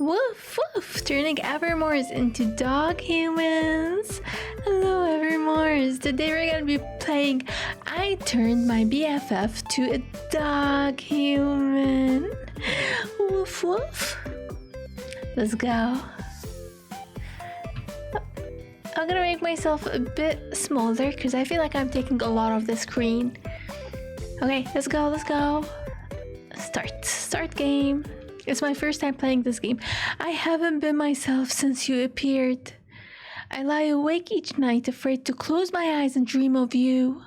Woof woof! Turning Evermores into dog humans! Hello Evermores! Today we're gonna be playing I Turned My BFF to a Dog Human! Woof woof! Let's go! I'm gonna make myself a bit smaller because I feel like I'm taking a lot of the screen. Okay, let's go! Start game! It's my first time playing this game. I haven't been myself since you appeared. I lie awake each night, afraid to close my eyes and dream of you.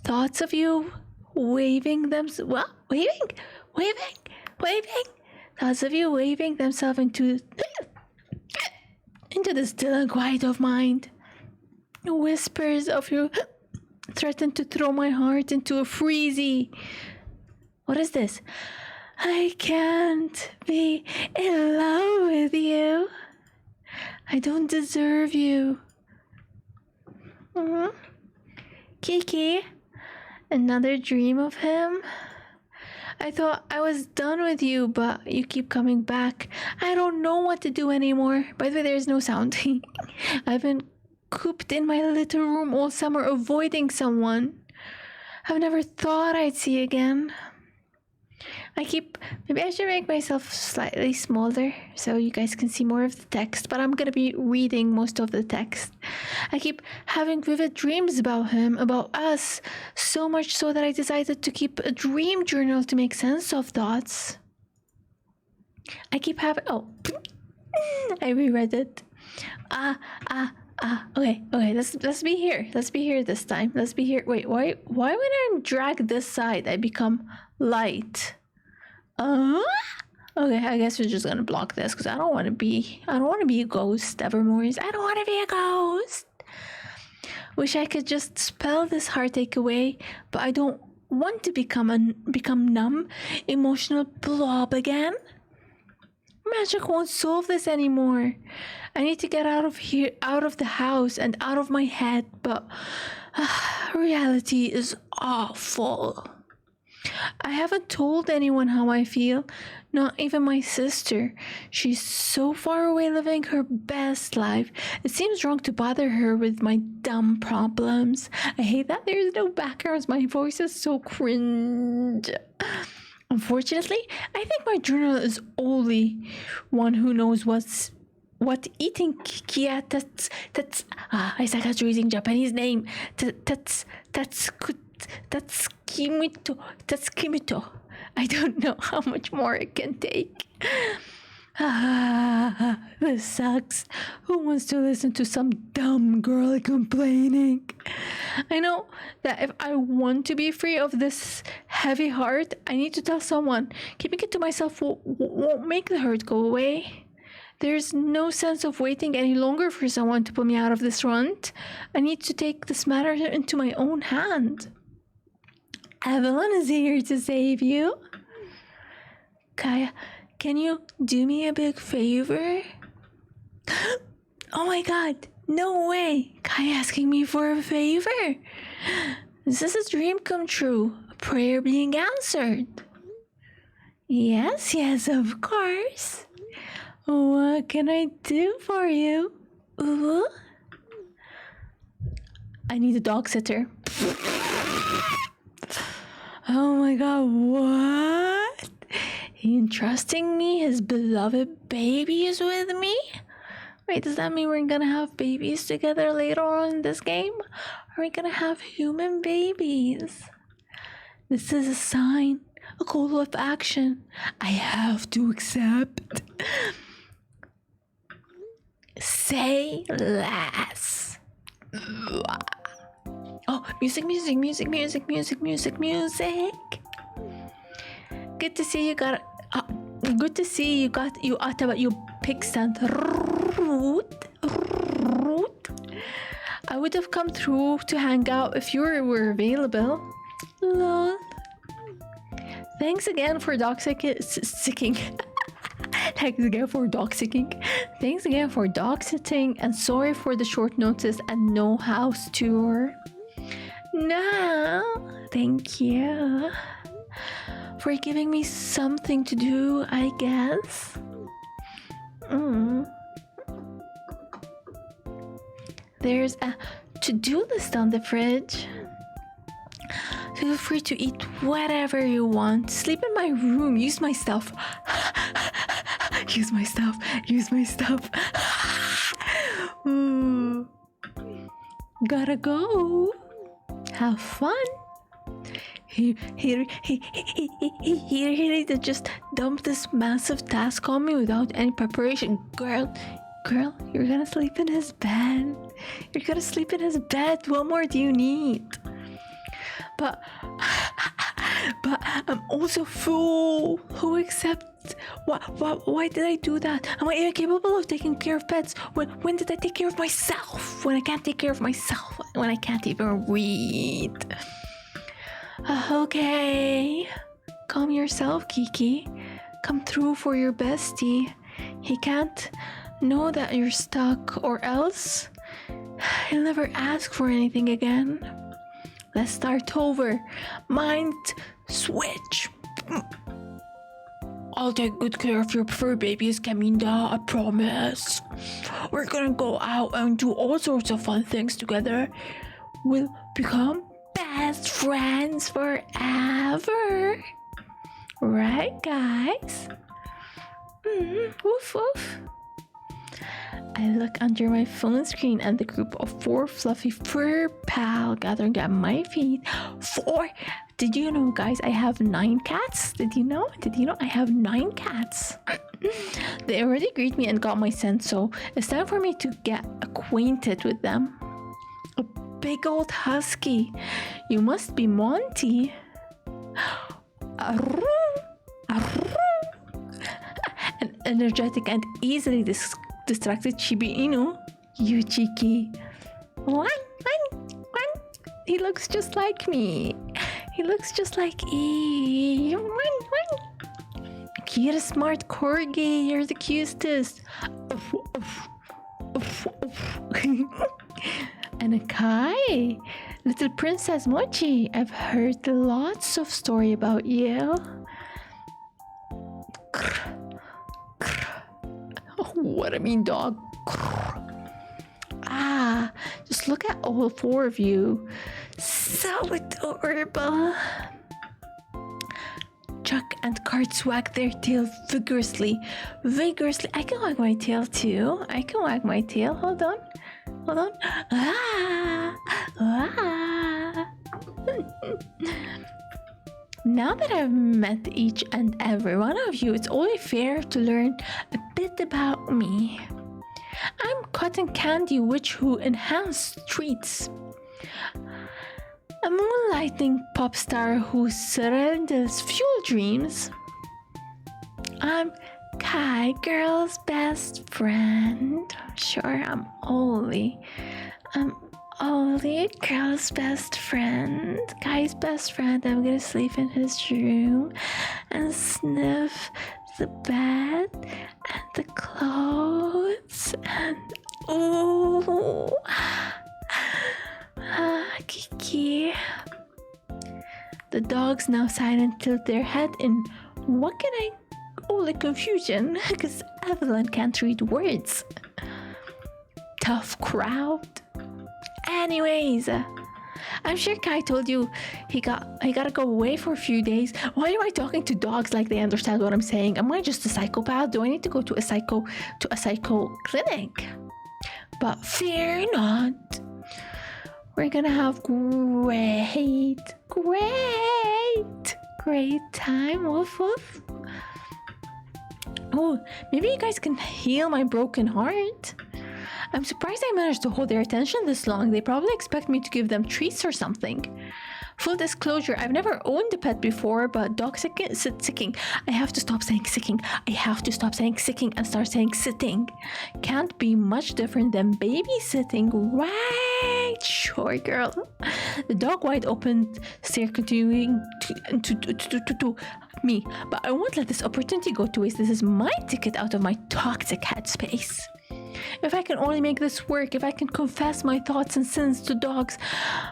Thoughts of you waving Thoughts of you waving themselves into the still and quiet of mind. Whispers of you threaten to throw my heart into a freezy. What is this? I can't be in love with you. I don't deserve you. Kiki, another dream of him. I thought I was done with you, but you keep coming back. I don't know what to do anymore. By the way, there's no sound. I've been cooped in my little room all summer, avoiding someone I've never thought I'd see again. Maybe I should make myself slightly smaller so you guys can see more of the text, but I'm gonna be reading most of the text. I keep having vivid dreams about him, about us, so much so that I decided to keep a dream journal to make sense of thoughts. I reread it. Okay, let's be here. Let's be here this time. Let's be here. Wait, why when I drag this side, I become light? Okay, I guess we're just gonna block this because I don't want to be a ghost, Evermores. I don't want to be a ghost. Wish I could just spell this heartache away, but I don't want to become numb, emotional blob again. Magic won't solve this anymore. I need to get out of here, out of the house and out of my head, but reality is awful. I haven't told anyone how I feel, not even my sister. She's so far away living her best life. It seems wrong to bother her with my dumb problems. I hate that there's no backgrounds. My voice is so cringe. Unfortunately, I think my journal is only one who knows what eating Kia I suck at reading Japanese name. That's Kimito. I don't know how much more it can take. This sucks. Who wants to listen to some dumb girl complaining? I know that if I want to be free of this heavy heart, I need to tell someone. Keeping it to myself won't make the hurt go away. There's no sense of waiting any longer for someone to pull me out of this rut. I need to take this matter into my own hand. Evelyn is here to save you. Kaya, can you do me a big favor? Oh my god, no way! Kaya asking me for a favor? This is a dream come true, a prayer being answered. Yes, of course. What can I do for you? Ooh. I need a dog sitter. Oh my god, what? He entrusting me his beloved babies with me? Wait, does that mean we're gonna have babies together later on in this game? Are we gonna have human babies? This is a sign, a call of action. I have to accept. Say less. Oh, music. Good to see you got your pics and root. I would have come through to hang out if you were available. Lol. Thanks again for dog-sitting. Thanks again for dog-sitting, and sorry for the short notice and no house tour. No, thank you for giving me something to do, I guess. There's a to-do list on the fridge. Feel free to eat whatever you want. Sleep in my room. Use my stuff. Use my stuff. Use my stuff. Ooh. Gotta go. Have fun. He really did just dump this massive task on me without any preparation. Girl, you're gonna sleep in his bed. You're gonna sleep in his bed. What more do you need? But I'm also full. Who accepts? Why did I do that? Am I even capable of taking care of pets? When did I take care of myself? When I can't take care of myself? When I can't even read? Okay. Calm yourself, Kiki. Come through for your bestie. He can't know that you're stuck, or else he'll never ask for anything again. Let's start over. Mind switch. I'll take good care of your fur babies, Caminda, I promise. We're gonna go out and do all sorts of fun things together. We'll become best friends forever. Right, guys? Woof woof. I look under my phone screen and the group of 4 fluffy fur pals gathering at my feet. 4? Did you know, guys, I have 9 cats? Did you know I have 9 cats? They already greet me and got my scent, so it's time for me to get acquainted with them. A big old husky. You must be Monty. An energetic and easily distracted Chibi Inu. You cheeky. One. He looks just like me. He looks just like E. Cute, smart corgi. You're the cutest. And a Kai. Little Princess Mochi. I've heard lots of story about you. Oh, what a mean dog. Just look at all 4 of you. So adorable. Chuck and Cart wag their tail vigorously. I can wag my tail too. Hold on. Now that I've met each and every one of you, it's only fair to learn a bit about me. I'm Cotton Candy Witch who enhances treats. A moonlighting pop star who surrenders fuel dreams. I'm Kai, girl's best friend. Sure, I'm Oli, girl's best friend. Kai's best friend. I'm gonna sleep in his room and sniff the bed and the clothes and Kiki. The dogs now silent tilt their head in confusion because Evelyn can't read words. Tough crowd. Anyways, I'm sure Kai told you he gotta go away for a few days. Why am I talking to dogs like they understand what I'm saying? Am I just a psychopath? Do I need to go to a psycho clinic? But fear not. We're gonna have great time. Woof woof. Oh, maybe you guys can heal my broken heart. I'm surprised I managed to hold their attention this long. They probably expect me to give them treats or something. Full disclosure, I've never owned a pet before, but dog sicking. I have to stop saying sicking. And start saying sitting. Can't be much different than babysitting, right? Sure, girl. The dog wide open stare continuing to me, but I won't let this opportunity go to waste. This is my ticket out of my toxic headspace. If I can only make this work, if I can confess my thoughts and sins to dogs,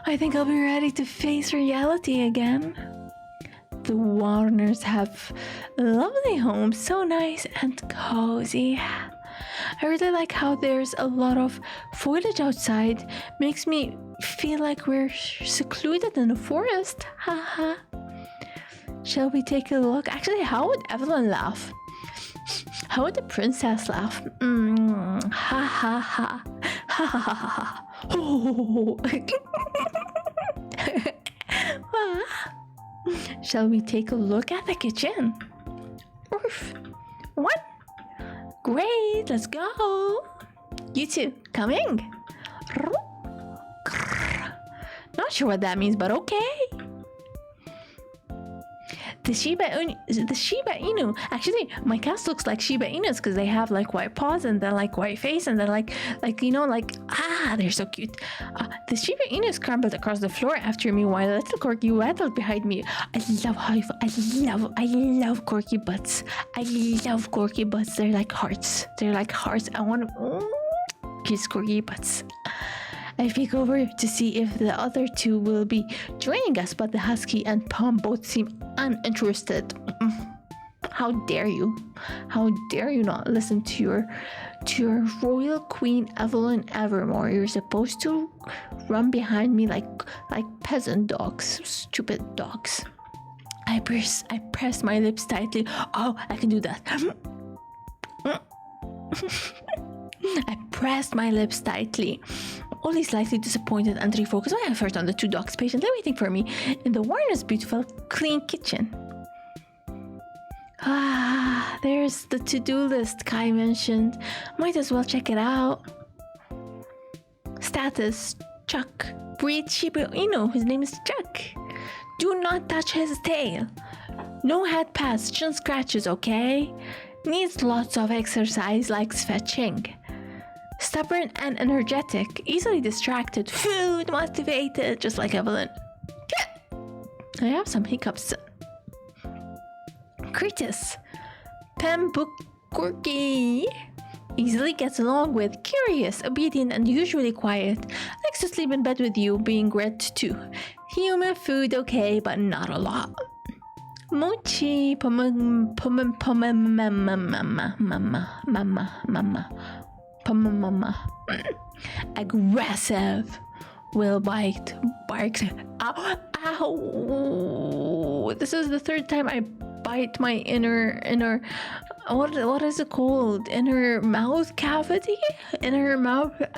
I think I'll be ready to face reality again. The Warners have a lovely home, so nice and cozy. I really like how there's a lot of foliage outside. Makes me feel like we're secluded in the forest. Haha. Shall we take a look? Actually, how would Evelyn laugh? How would the princess laugh? Ha ha ha. Ha ha ha ha. Oh. Shall we take a look at the kitchen? Oof. What? Great, let's go. You two, coming. Not sure what that means, but okay. The Shiba Inu. Actually, my cats looks like Shiba Inus because they have like white paws and then like white face and then like they're so cute. The Shiba Inu scrambled across the floor after me while a little corgi waddled behind me. I love corgi butts. I love corgi butts. They're like hearts. I want to kiss corgi butts. I peek over to see if the other two will be joining us, but the husky and Pom both seem uninterested. How dare you? How dare you not listen to your royal queen Evelyn Evermore? You're supposed to run behind me like peasant dogs, stupid dogs. I press my lips tightly. Oh, I can do that. I pressed my lips tightly, only slightly disappointed and refocused my effort on the two dogs patiently waiting for me in the Warner's beautiful, clean kitchen. There's the to-do list Kai mentioned. Might as well check it out. Status: Chuck. Breed Shiba Inu. His name is Chuck. Do not touch his tail. No head pats, chin scratches, okay? Needs lots of exercise, likes fetching. Stubborn and energetic, easily distracted, food motivated, just like Evelyn. I have some hiccups. Critus, Pembukurki, easily gets along with, curious, obedient, and usually quiet. Likes to sleep in bed with you, being red too. Human food okay, but not a lot. Mochi, aggressive, will bite, barks. Ow, ow! This is the third time I bite my inner. What is it called? Inner mouth cavity? Inner mouth. It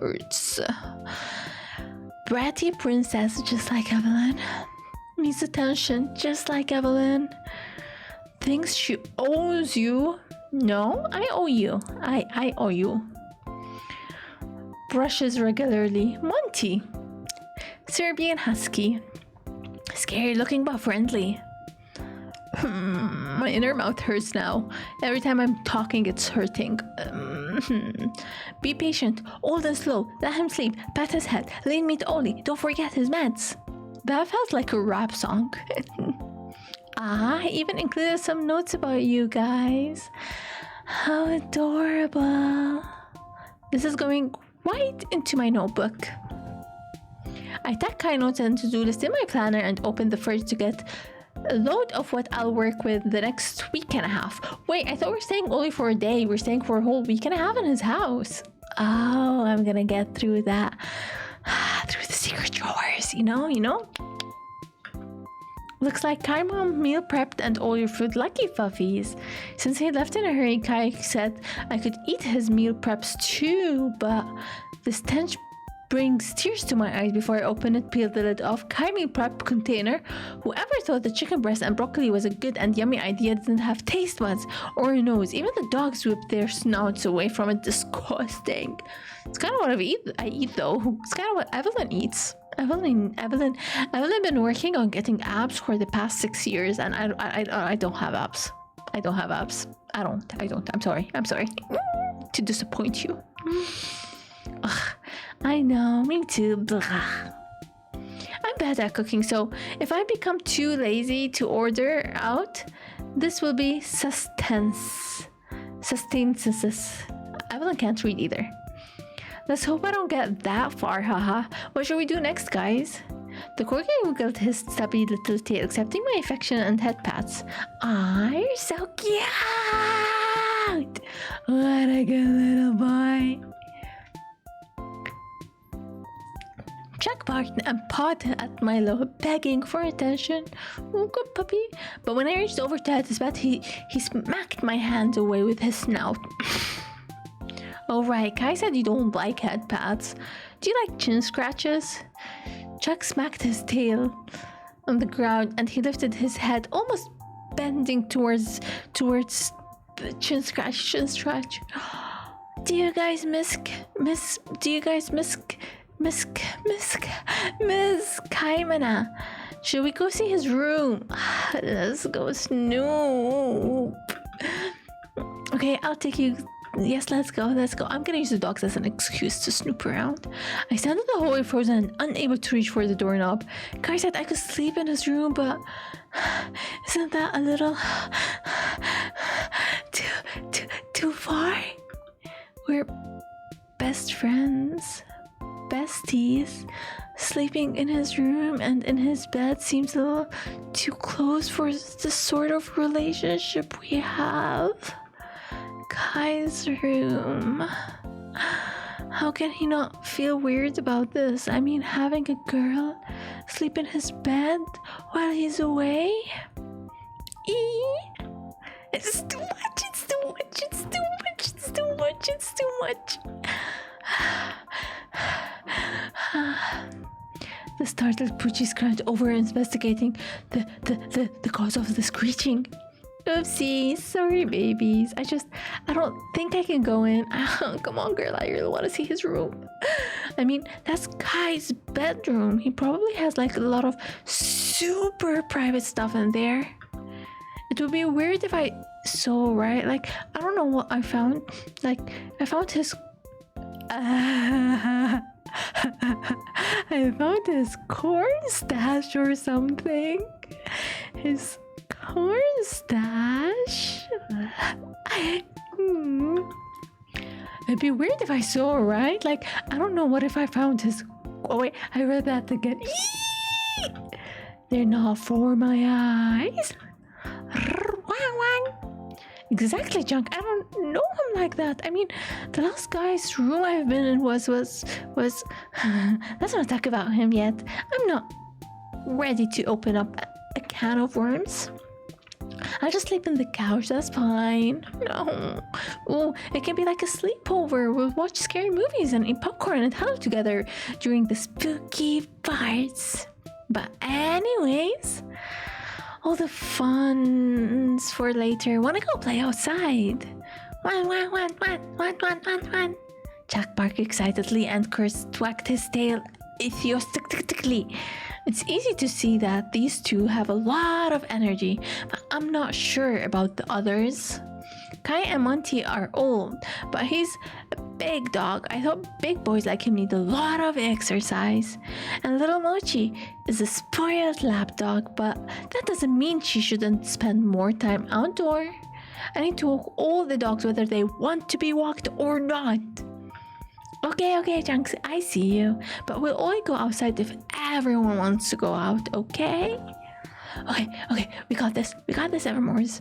hurts. Bratty princess, just like Evelyn. Needs attention, just like Evelyn. Thinks she owes you. No, I owe you. I owe you. Brushes regularly. Monty. Serbian husky. Scary looking but friendly. My inner mouth hurts now. Every time I'm talking, it's hurting. Be patient, old and slow. Let him sleep. Pat his head. Lean me to Oli. Don't forget his meds. That felt like a rap song. I even included some notes about you guys. How adorable. This is going right into my notebook. I tack Kai notes and to-do list in my planner and open the fridge to get a load of what I'll work with the next week and a half. Wait, I thought we were staying only for a day. We're staying for a whole week and a half in his house. Oh, I'm gonna get through that. Through the secret drawers, you know? Looks like Kai Mom meal prepped and all your food. Lucky Fuffies. Since he left in a hurry, Kai said I could eat his meal preps too, but the stench brings tears to my eyes before I open it, peel the lid off. Kai meal prep container. Whoever thought the chicken breast and broccoli was a good and yummy idea didn't have taste buds or a nose. Even the dogs whipped their snouts away from it. Disgusting. It's kind of what I eat though. It's kind of what Evelyn eats. Evelyn been working on getting abs for the past 6 years, and I don't have abs. I don't. I'm sorry to disappoint you. Ugh, I know, me too. Blah. I'm bad at cooking, so if I become too lazy to order out, this will be sustenance. Evelyn can't read either. Let's hope I don't get that far, haha. What should we do next, guys? The corgi wiggled his stubby little tail, accepting my affection and head pats. Ah, you're so cute! What a good little boy. Jack barked and pawed at Milo, begging for attention. Oh, good puppy. But when I reached over to his bed, he smacked my hand away with his snout. Alright, Kai said you don't like head pats. Do you like chin scratches? Jack smacked his tail on the ground and he lifted his head, almost bending towards the chin scratch. Do you guys miss Kaimana? Should we go see his room? Let's go snoop. Okay, I'll take you. Yes, let's go. I'm gonna use the dogs as an excuse to snoop around. I stand in the hallway frozen and unable to reach for the doorknob. Kai said I could sleep in his room, but isn't that a little too far? We're best friends, besties. Sleeping in his room and in his bed seems a little too close for the sort of relationship we have. Kai's room. How can he not feel weird about this? I mean, having a girl sleep in his bed while he's away? It's too much. The startled Poochie scrambled over, investigating the cause of the screeching. Oopsie, sorry babies. I don't think I can go in. Come on girl, I really want to see his room. I mean, that's Kai's bedroom. He probably has like a lot of super private stuff in there. It would be weird if I saw, right? Like, I don't know what I found. Like, I found his I found his corn stash or something. His corn stash? It'd be weird if I saw, right? Like, I don't know, what if I found his... Oh wait, I read that again. They're not for my eyes. Exactly, Junk. I don't know him like that. I mean, the last guy's room I've been in was let's not talk about him yet. I'm not ready to open up a can of worms. I'll just sleep in the couch, that's fine. No. Oh, it can be like a sleepover. We'll watch scary movies and eat popcorn and huddle together during the spooky parts. But anyways, all the fun's for later. Wanna go play outside? One. Jack barked excitedly and Kurz wagged his tail enthusiastically. It's easy to see that these two have a lot of energy, but I'm not sure about the others. Kai and Monty are old, but he's a big dog. I thought big boys like him need a lot of exercise. And little Mochi is a spoiled lap dog, but that doesn't mean she shouldn't spend more time outdoor. I need to walk all the dogs whether they want to be walked or not. Okay, Junks, I see you. But we'll only go outside if everyone wants to go out, okay? Okay, we got this, Evermores.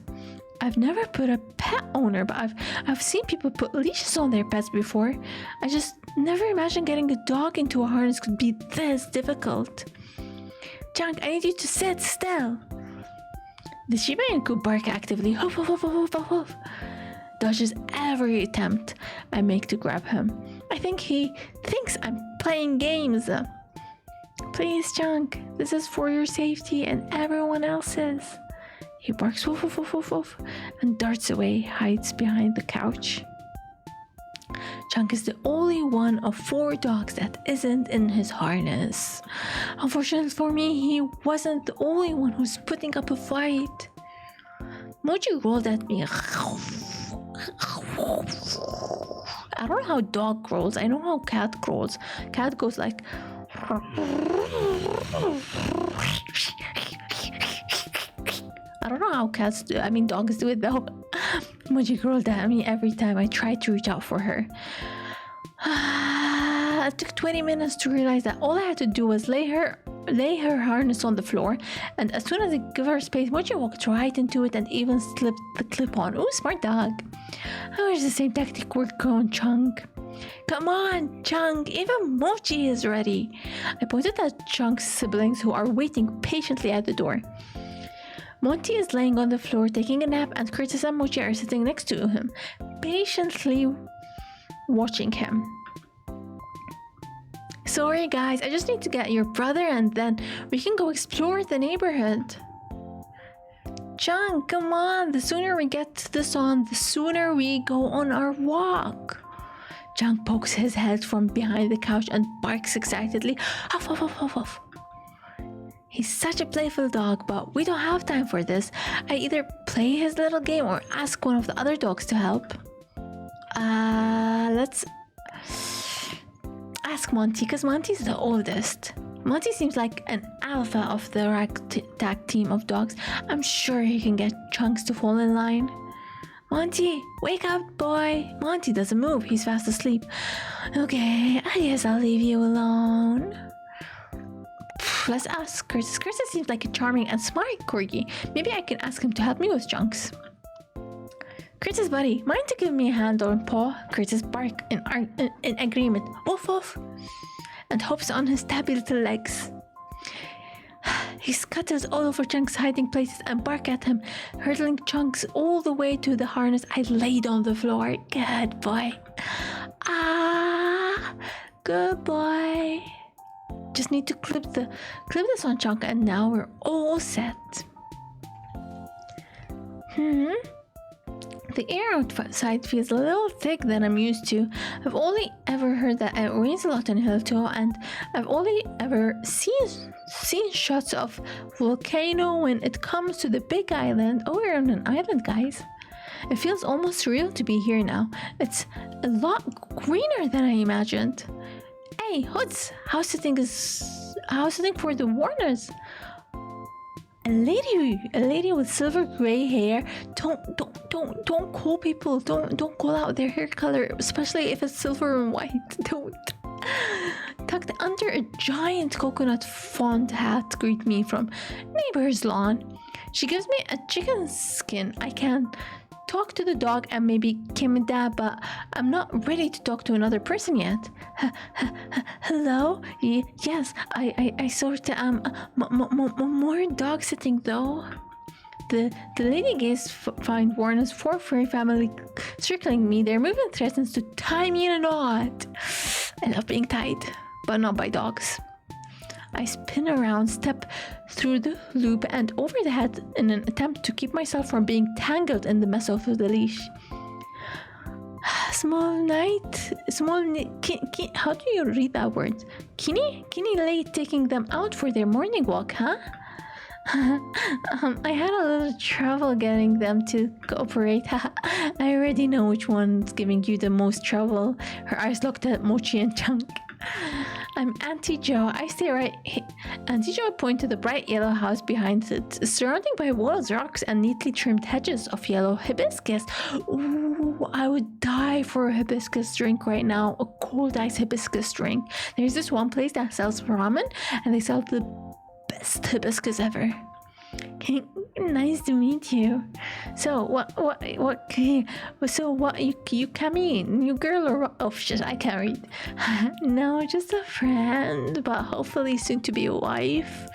I've never put a pet owner, but I've seen people put leashes on their pets before. I just never imagined getting a dog into a harness could be this difficult. Junk, I need you to sit still. The Shiba Inu bark actively, hoof, hoof, hoof, hoof, hoof, hoof. Dodges every attempt I make to grab him. I think he thinks I'm playing games. Please, Junk, this is for your safety and everyone else's. He barks woof woof woof woof woof and darts away, hides behind the couch. Chunk is the only one of 4 dogs that isn't in his harness. Unfortunately for me, he wasn't the only one who's putting up a fight. Moji rolled at me. I don't know how dog growls. I know how cat growls. Cat goes like... I don't know how cats do. I mean, dogs do it though. Moji growled at me every time I tried to reach out for her. It took 20 minutes to realize that all I had to do was lay her lay her harness on the floor, and as soon as I give her space, Mochi walked right into it and even slipped the clip on. Ooh, smart dog. How is the same tactic work on Chunk? Come on, Chunk, even Mochi is ready. I pointed at Chunk's siblings who are waiting patiently at the door. Monty is laying on the floor taking a nap, and Curtis and Mochi are sitting next to him, patiently watching him. Sorry guys, I just need to get your brother and then we can go explore the neighborhood. Chunk, come on, the sooner we get this on, the sooner we go on our walk. Chunk pokes his head from behind the couch and barks excitedly. Huff, huff, huff, huff, huff. He's such a playful dog, but we don't have time for this. I either play his little game or ask one of the other dogs to help. Let's ask Monty, because Monty's the oldest. Monty seems like an alpha of the ragtag team of dogs. I'm sure he can get Chunks to fall in line. Monty, wake up, boy. Monty doesn't move. He's fast asleep. Okay, I guess I'll leave you alone. Let's ask Curtis. Curtis seems like a charming and smart corgi. Maybe I can ask him to help me with Chunks. Curtis, buddy, mind to give me a hand or paw? Curtis barks in agreement. Woof woof. And hops on his tabby little legs. He scuttles all over Chunks' hiding places and bark at him, hurtling Chunks all the way to the harness I laid on the floor. Good boy. Good boy. Just need to clip this on Chunk, and now we're all set. The air outside feels a little thick than I'm used to. I've only ever heard that it rains a lot in Hilltop, and I've only ever seen shots of volcano when it comes to the big island. Oh, we're on an island, guys. It feels almost surreal to be here now. It's a lot greener than I imagined. Hey, Hoods, house sitting for the Warners. A lady with silver gray hair. Don't call people. Don't call out their hair color, especially if it's silver and white. Don't. Tucked under a giant coconut font hat, greet me from neighbor's lawn. She gives me a chicken skin. I can talk to the dog and maybe Kimda, but I'm not ready to talk to another person yet. Hello? Yes, I sort of more dog sitting though. The lady gaze find Warner's four furry family circling me. Their movement threatens to tie me in a knot. I love being tied, but not by dogs. I spin around, step through the loop and over the head in an attempt to keep myself from being tangled in the mess of the leash. How do you read that word? Kini late taking them out for their morning walk, huh? I had a little trouble getting them to cooperate. I already know which one's giving you the most trouble. Her eyes looked at Mochi and Chunk. I'm Auntie Joe. I stay right here. Auntie Joe pointed to the bright yellow house behind it, surrounded by walls, rocks, and neatly trimmed hedges of yellow hibiscus. Ooh, I would die for a hibiscus drink right now, a cold ice hibiscus drink. There's this one place that sells ramen, and they sell the best hibiscus ever. Nice to meet you. So what you Kami, new girl or oh shit, I can't read. No, just a friend, but hopefully soon to be a wife.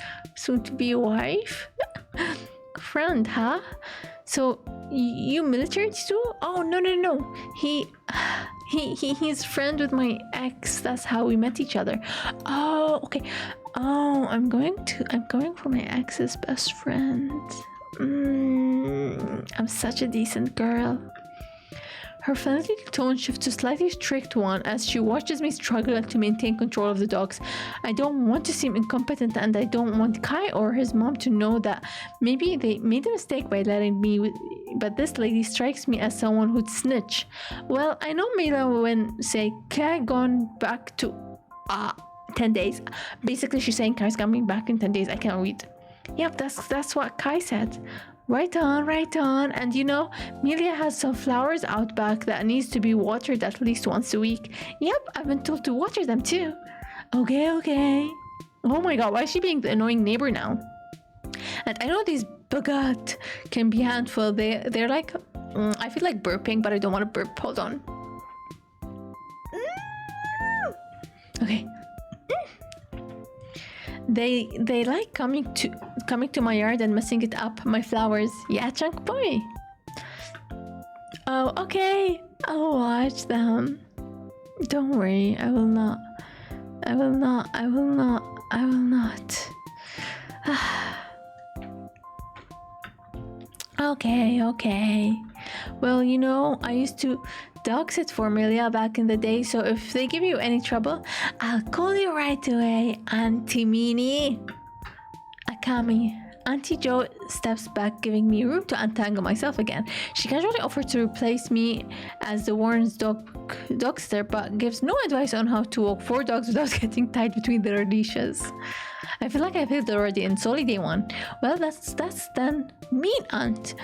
Friend, huh? So you military too? Oh no. He's friend with my ex. That's how we met each other. Oh, okay. Oh, I'm going for my ex's best friend. I'm such a decent girl. Her friendly tone shifts to a slightly strict one as she watches me struggle to maintain control of the dogs. I don't want to seem incompetent, and I don't want Kai or his mom to know that maybe they made a mistake by letting me, but this lady strikes me as someone who'd snitch. Well, I know Mila when say Kai gone back to 10 days. Basically, she's saying Kai's coming back in 10 days. I can't read. Yep, that's what Kai said. Right on. And you know, Melia has some flowers out back that needs to be watered at least once a week. Yep, I've been told to water them too. Okay. Oh my god, why is she being the annoying neighbor now? And I know these baguette can be handful. They're like, I feel like burping, but I don't want to burp. Hold on. Okay. They like coming to my yard and messing it up. My flowers. Yeah, chunk boy. Oh, okay. I'll watch them. Don't worry. I will not. I will not. I will not. I will not. Okay. Well, you know, I used to dog sit for Amelia back in the day, so if they give you any trouble, I'll call you right away, Auntie Meanie. Akami. Auntie Jo steps back, giving me room to untangle myself again. She casually offered to replace me as the Warren's dog sitter, but gives no advice on how to walk 4 dogs without getting tied between their leashes. I feel like I failed already in solely day 1. Well, that's then. Mean aunt.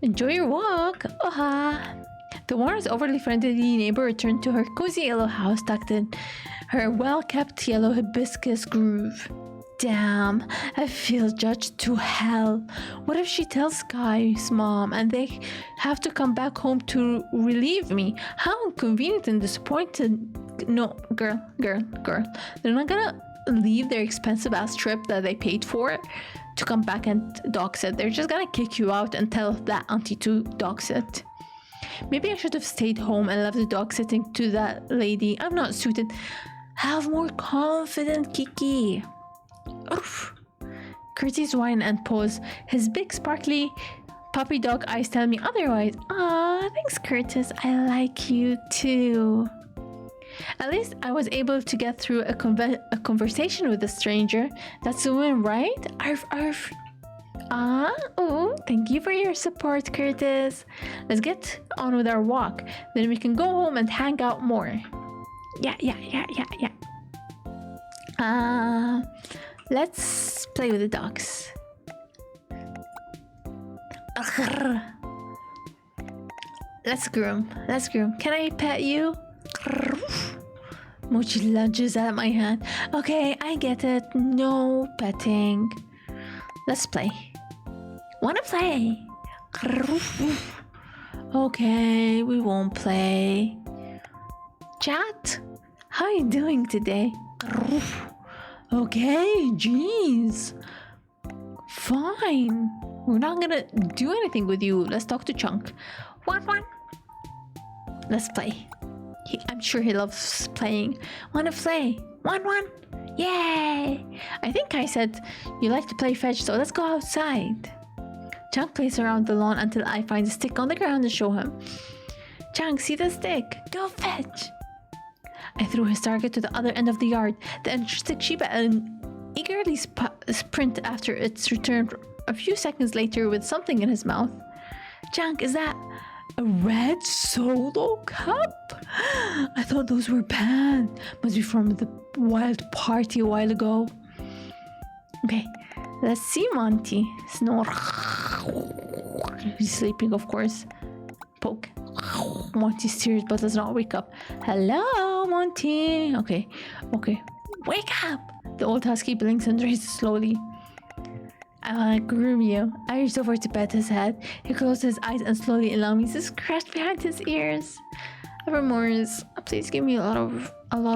Enjoy your walk. Oha. The Warren's overly friendly neighbor returned to her cozy yellow house tucked in her well-kept yellow hibiscus grove. Damn, I feel judged to hell. What if she tells Sky's mom and they have to come back home to relieve me? How inconvenient and disappointed. No, girl. They're not gonna leave their expensive ass trip that they paid for to come back and dog sit. They're just gonna kick you out and tell that auntie to dog sit. Maybe I should have stayed home and left the dog sitting to that lady. I'm not suited. Have more confidence, Kiki. Oof. Curtis whine and pause. His big sparkly puppy dog eyes tell me otherwise. Ah, thanks, Curtis. I like you too. At least I was able to get through a conversation with a stranger. That's a win, right? Arf, arf. Oh, thank you for your support, Curtis. Let's get on with our walk. Then we can go home and hang out more. Yeah. Let's play with the dogs. Let's groom. Can I pet you? Mochi lunges at my hand. Okay, I get it. No petting. Let's play. Wanna play? Okay, we won't play. Chat? How are you doing today? Okay, jeez. Fine. We're not gonna do anything with you. Let's talk to Chunk. One. Let's play. I'm sure he loves playing. Wanna play? One. Yay! I think I said you like to play fetch, so let's go outside. Chunk plays around the lawn until I find a stick on the ground and show him. Chunk, see the stick? Go fetch! I threw his target to the other end of the yard. The interested Shiba eagerly sprint after its return a few seconds later with something in his mouth. Chunk, is that a red solo cup? I thought those were banned. Must be from the wild party a while ago. Okay, let's see Monty. Snore. He's sleeping, of course. Poke. Monty steers but does not wake up. Hello, Monty. Okay. Wake up! The old husky blinks and raises slowly. I wanna groom you. I reached over to pet his head. He closed his eyes and slowly allowed me to scratch behind his ears. Evermore's, please give me a lot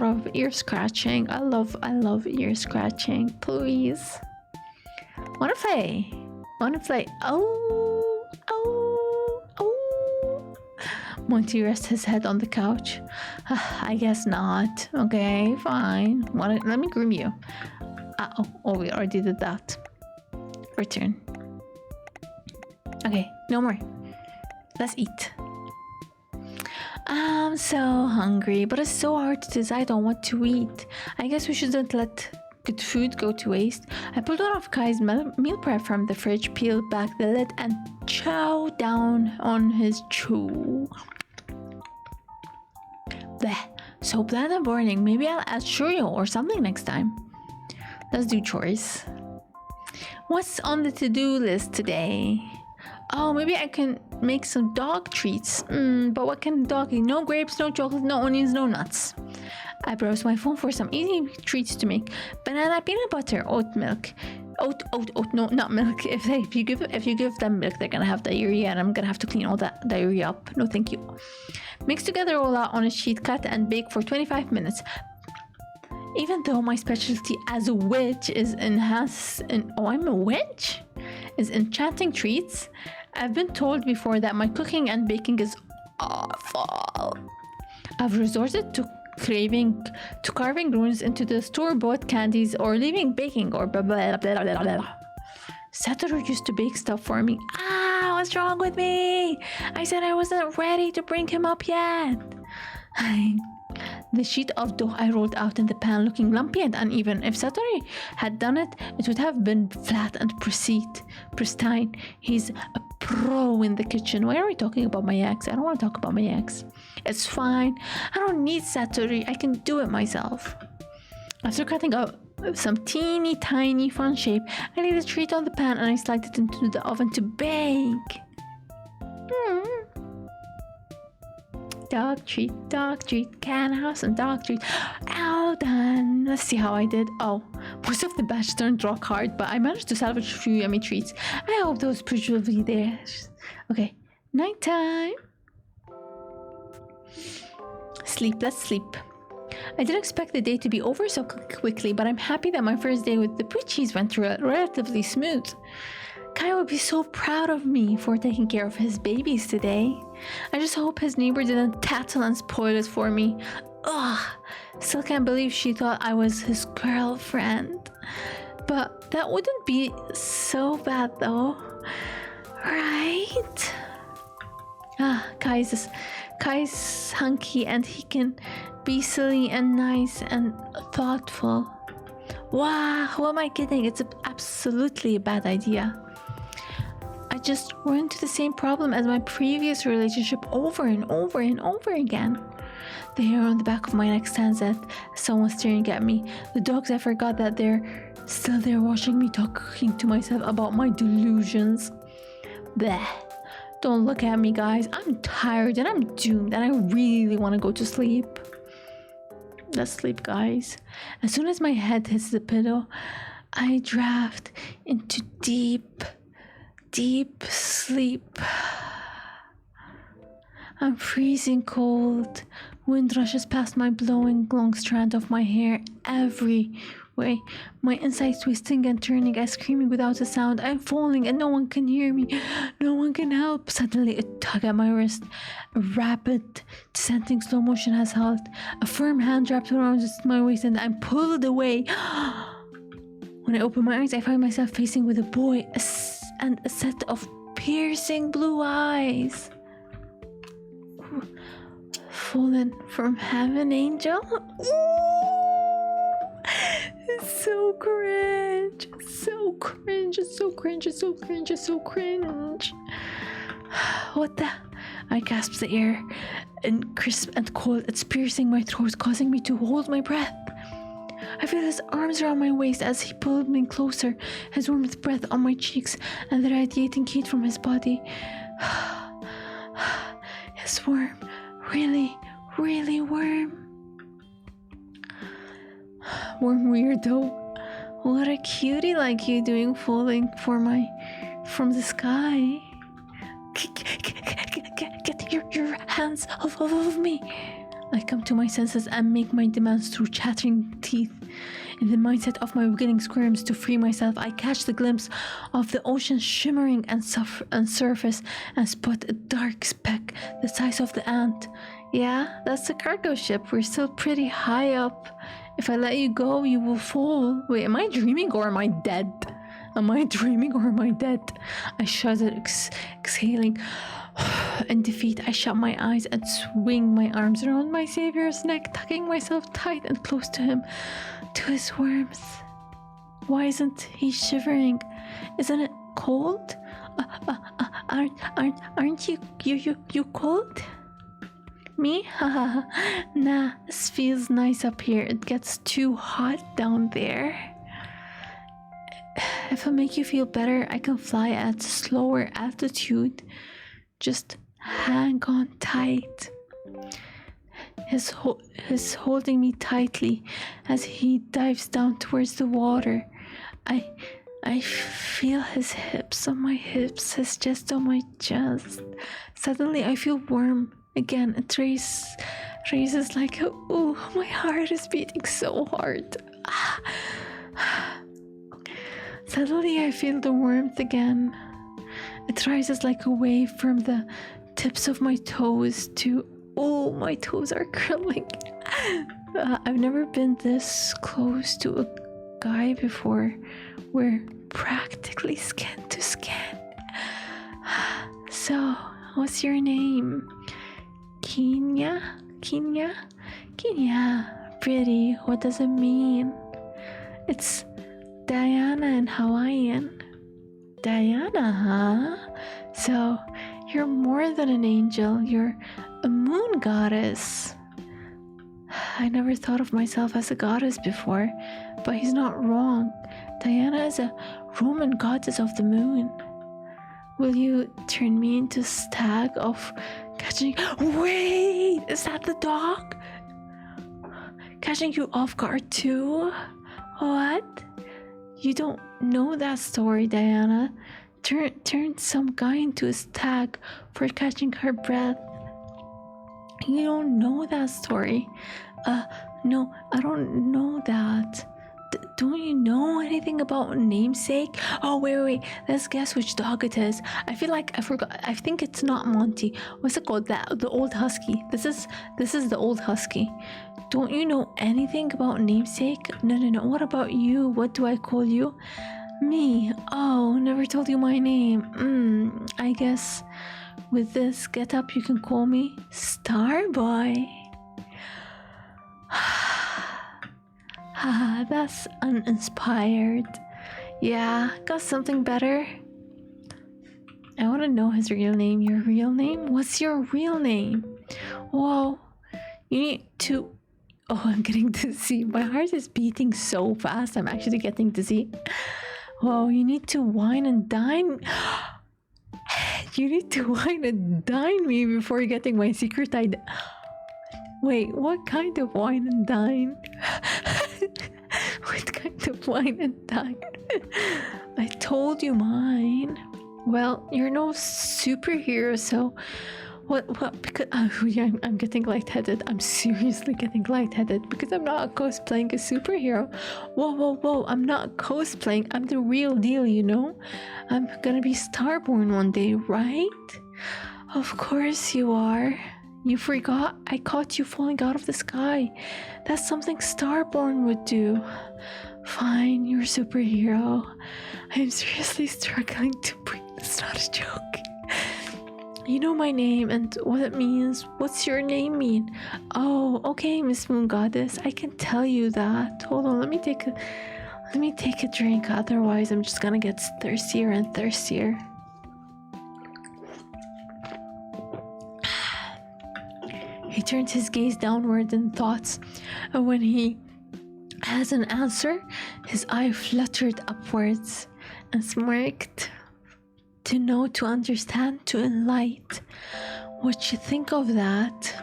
of ear scratching. I love ear scratching. Please. Wanna play? Oh. Monty rests his head on the couch. I guess not. Okay, fine. Let me groom you. Oh, we already did that. Return. Okay, no more. Let's eat. I'm so hungry, but it's so hard to decide on what to eat. I guess we shouldn't let good food go to waste. I pulled one of Kai's meal prep from the fridge, peeled back the lid, and chowed down on his chew. Bleh, so bland and boring. Maybe I'll add churro or something next time. Let's do chores. What's on the to-do list today? Oh, maybe I can make some dog treats. But what kind of dog eat? No grapes, no chocolate, no onions, no nuts. I browsed my phone for some easy treats to make. Banana, peanut butter, oat milk. Oat, no, not milk. If you give them milk, they're gonna have diarrhea, and I'm gonna have to clean all that diarrhea up. No, thank you. Mix together all that on a sheet, cut and bake for 25 minutes. Even though my specialty as a witch is I'm a witch? Is enchanting treats. I've been told before that my cooking and baking is awful. I've resorted to carving runes into the store-bought candies or leaving baking or blah blah blah blah blah. Satoru used to bake stuff for me. What's wrong with me? I said I wasn't ready to bring him up yet. The sheet of dough I rolled out in the pan looking lumpy and uneven. If Satoru had done it, it would have been flat and pristine. He's a pro in the kitchen. Why are we talking about my ex? I don't want to talk about my ex. It's fine. I don't need Satoru. I can do it myself. After cutting out some teeny tiny fun shape, I laid the treat on the pan and I slid it into the oven to bake. Dog treat, can I have some dog treat? All done. Let's see how I did. Most of the batch turned rock hard, but I managed to salvage a few yummy treats. I hope those pictures will be there. Okay, nighttime. Let's sleep. I didn't expect the day to be over so quickly, but I'm happy that my first day with the Poochies went relatively smooth. Kai would be so proud of me for taking care of his babies today. I just hope his neighbor didn't tattle and spoil it for me. Still can't believe she thought I was his girlfriend. But that wouldn't be so bad though, right? Kai's hunky and he can be silly and nice and thoughtful. Wow, who am I kidding? It's absolutely a bad idea. I just run into the same problem as my previous relationship over and over and over again. The hair on the back of my neck stands as someone staring at me. The dogs, I forgot that they're still there watching me, talking to myself about my delusions. Bleh. Don't look at me, guys. I'm tired and I'm doomed and I really want to go to sleep. Let's sleep, guys. As soon as my head hits the pillow, I drift into deep sleep. I'm freezing cold. Wind rushes past my blowing long strand of my hair every way. My insides twisting and turning. I'm screaming without a sound. I'm falling and no one can hear me. No one can help. Suddenly a tug at my wrist. A rapid descending slow motion has held. A firm hand wrapped around my waist and I'm pulled away. When I open my eyes, I find myself facing with a boy and a set of piercing blue eyes. Fallen from heaven, angel? It's so cringe. So cringe. It's so cringe. It's so cringe. It's so cringe. What the? I gasp the air and crisp and cold. It's piercing my throat, causing me to hold my breath. I feel his arms around my waist as he pulled me closer, his warm breath on my cheeks and the radiating heat from his body. His warm, really, really warm. Warm weirdo. What a cutie like you doing falling from the sky. Get your hands off of me. I come to my senses and make my demands through chattering teeth. In the mindset of my wiggling squirms to free myself, I catch the glimpse of the ocean shimmering and surface and spot a dark speck the size of the ant. Yeah, that's a cargo ship. We're still pretty high up. If I let you go, you will fall. Wait, am I dreaming or am I dead? Am I dreaming or am I dead? I shuddered, exhaling. In defeat, I shut my eyes and swing my arms around my savior's neck, tucking myself tight and close to him, to his warmth. Why isn't he shivering? Isn't it cold? Aren't you cold? Me? Haha. Nah, this feels nice up here. It gets too hot down there. If it'll make you feel better, I can fly at a slower altitude Just hang on tight. He's holding me tightly as he dives down towards the water. I feel his hips on my hips, his chest on my chest. Suddenly I feel warm again. It raises like, oh, my heart is beating so hard. Suddenly I feel the warmth again. It rises like a wave from the tips of my toes to, oh, my toes are curling. I've never been this close to a guy before. We're practically skin to skin. So, what's your name? Kenya? Pretty. What does it mean? It's Diana in Hawaiian. Diana, huh? So, you're more than an angel. You're a moon goddess. I never thought of myself as a goddess before, but he's not wrong. Diana is a Roman goddess of the moon. Will you turn me into a stag of catching... Wait! Is that the dog? Catching you off guard too? What? You don't know that story, Diana. Turn some guy into a stag for catching her breath. You don't know that story. No, I don't know that. Don't you know anything about namesake? Oh, wait. Let's guess which dog it is. I feel like I forgot. I think it's not Monty. What's it called? The old husky. This is the old husky. Don't you know anything about namesake? No. What about you? What do I call you? Me. Oh, never told you my name. I guess with this get up you can call me Starboy. That's uninspired. Yeah, got something better. I want to know his real name. Your real name? What's your real name? Whoa, you need to... Oh, I'm getting dizzy. My heart is beating so fast. I'm actually getting dizzy. Whoa, you need to wine and dine... You need to wine and dine me before getting my secret ID. Wait, what kind of wine and dine? What kind of wine and dine? I told you mine. Well, you're no superhero, so what? Because I'm getting lightheaded. I'm seriously getting lightheaded because I'm not cosplaying a superhero. Whoa! I'm not cosplaying. I'm the real deal, you know. I'm gonna be Starborn one day, right? Of course you are. You forgot I caught you falling out of the sky. That's something Starborn would do. Fine, you're a superhero. I'm seriously struggling to breathe. It's not a joke. You know my name and what it means. What's your name mean? Oh, okay, Miss Moon Goddess. I can tell you that. Hold on, let me take a drink. Otherwise, I'm just gonna get thirstier and thirstier. He turns his gaze downward in thoughts, and when he has an answer, his eye fluttered upwards and smirked. To know, to understand, to enlighten. What you think of that?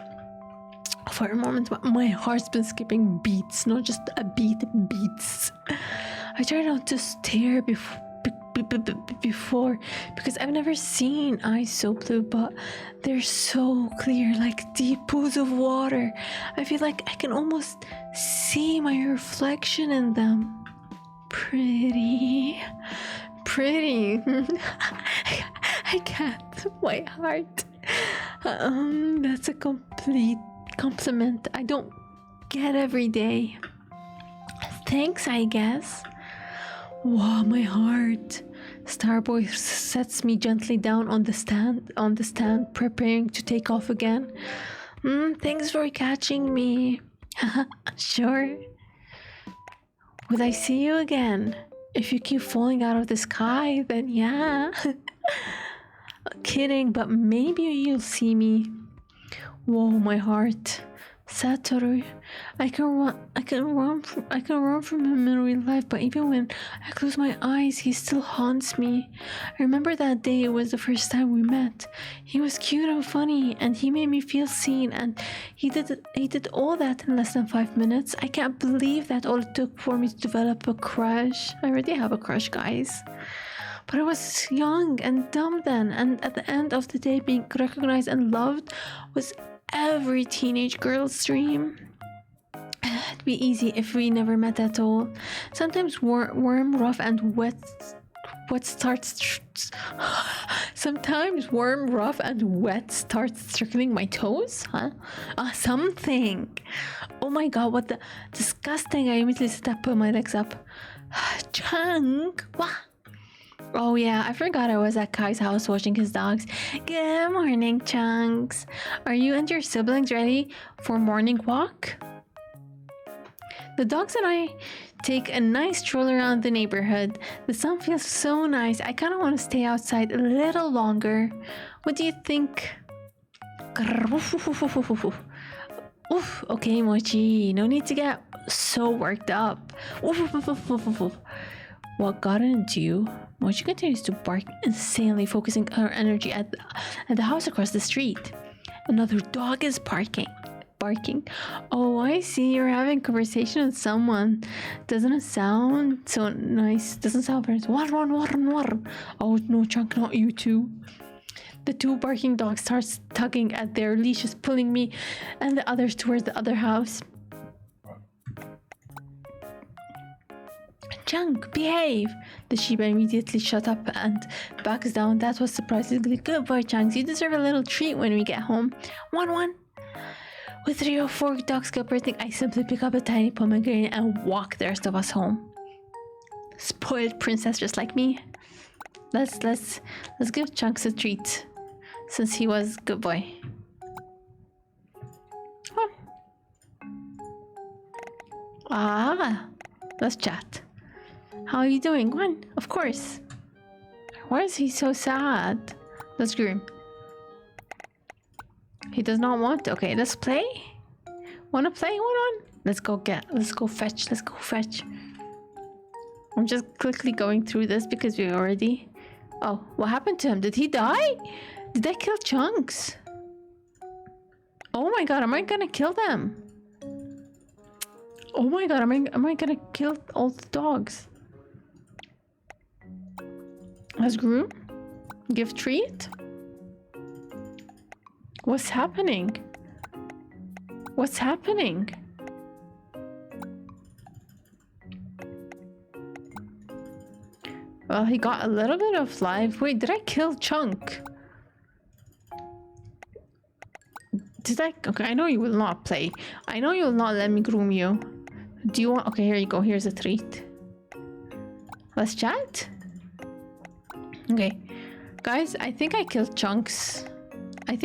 For a moment, my heart's been skipping beats, not just a beat, beats. I try not to stare before because I've never seen eyes so blue, but they're so clear, like deep pools of water. I feel like I can almost see my reflection in them. Pretty. I can't. My heart. That's a complete compliment I don't get every day. Thanks, I guess. Wow, my heart. Starboy sets me gently down on the stand, preparing to take off again. Thanks for catching me. Sure. Will I see you again? If you keep falling out of the sky, then yeah. Kidding, but maybe you'll see me. Whoa, my heart. Satoru. I can run from him in real life, but even when I close my eyes, he still haunts me. I remember that day. It was the first time we met. He was cute and funny, and he made me feel seen. And he did all that in less than 5 minutes. I can't believe that all it took for me to develop a crush. I already have a crush, guys. But I was young and dumb then, and at the end of the day, being recognized and loved was every teenage girl's dream. It'd be easy if we never met at all. Sometimes warm, rough, and wet starts. Sometimes warm, rough, and wet starts circling my toes. Huh? Something. Oh my god! What the disgusting! I immediately step put my legs up. Chunk. What? Oh yeah, I forgot I was at Kai's house watching his dogs. Good morning, Chunks. Are you and your siblings ready for morning walk? The dogs and I take a nice stroll around the neighborhood. The sun feels so nice. I kind of want to stay outside a little longer. What do you think? Oof, okay, Mochi. No need to get so worked up. What got into you? Mochi continues to bark insanely, focusing her energy at the house across the street. Another dog is barking. Oh, I see. You're having a conversation with someone. Doesn't it sound so nice? Doesn't sound very nice. Oh no, Chunk, not you two. The two barking dogs start tugging at their leashes, pulling me and the others towards the other house. Chunk, behave! The Shiba immediately shut up and backs down. That was surprisingly good boy, Chunks. You deserve a little treat when we get home. One. With 3 or 4 dogs cooperating, I simply pick up a tiny pomegranate and walk the rest of us home. Spoiled princess just like me. Let's give Chunks a treat, since he was good boy. Let's chat. How are you doing? One, of course. Why is he so sad? Let's groom. He does not want to. Okay, let's play. Wanna play one? Let's go fetch. I'm just quickly going through this because we already... Oh, what happened to him? Did he die? Did I kill Chunks? Oh my god, am I gonna kill them? Oh my god, am I gonna kill all the dogs? Let's groom. Give treat. What's happening? Well, he got a little bit of life. Wait, did I kill Chunk? Did I? Okay, I know you will not play. I know you will not let me groom you. Do you want? Okay, here you go. Here's a treat. Let's chat. Okay, guys, I think I killed Chunks. Alright,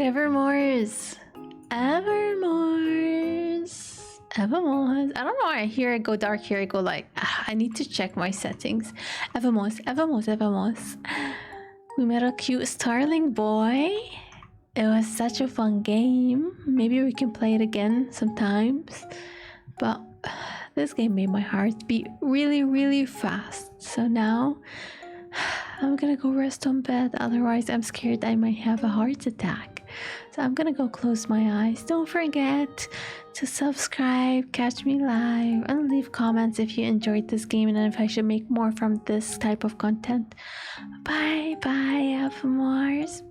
Evermores. I don't know why. Here I go dark, here I go light. I need to check my settings. Evermores. We met a cute starling boy. It was such a fun game. Maybe we can play it again sometimes. But this game made my heart beat really, really fast. So now I'm gonna go rest on bed. Otherwise, I'm scared I might have a heart attack. So I'm gonna go close my eyes. Don't forget to subscribe, catch me live, and leave comments if you enjoyed this game and if I should make more from this type of content. Bye, Evermores.